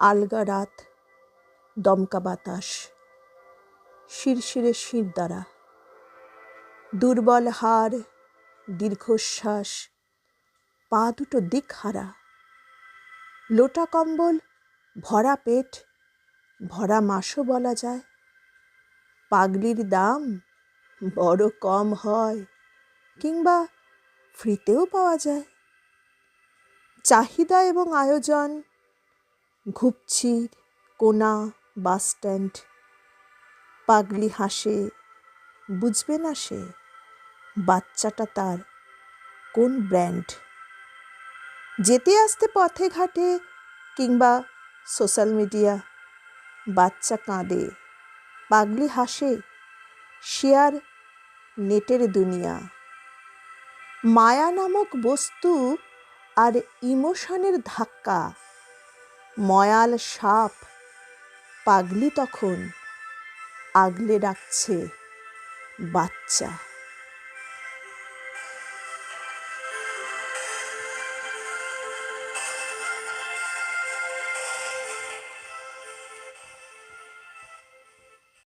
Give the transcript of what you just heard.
আলগা রাত, দমকা বাতাস, শিরশিরে শিরদাঁড়া, দুর্বল হাড়, দীর্ঘশ্বাস, পা দুটো দিকহারা, লোটা কম্বল, ভরা পেট, ভরা মাসও বলা যায়। পাগলির দাম বড় কম হয়, কিংবা ফ্রিতেও পাওয়া যায়। চাহিদা এবং আয়োজন, ঘুপচির, কোনা, বাসস্ট্যান্ড। পাগলি হাসে, বুঝবে না সে বাচ্চাটা তার কোন ব্র্যান্ড। যেতে আসতে পথে ঘাটে কিংবা সোশ্যাল মিডিয়া, বাচ্চা কাঁদে, পাগলি হাসে, শেয়ার নেটের দুনিয়া। মায়া নামক বস্তু আর ইমোশনের ধাক্কা, ময়াল সাপ, পাগলি তখন আগলে রাখছে বাচ্চা।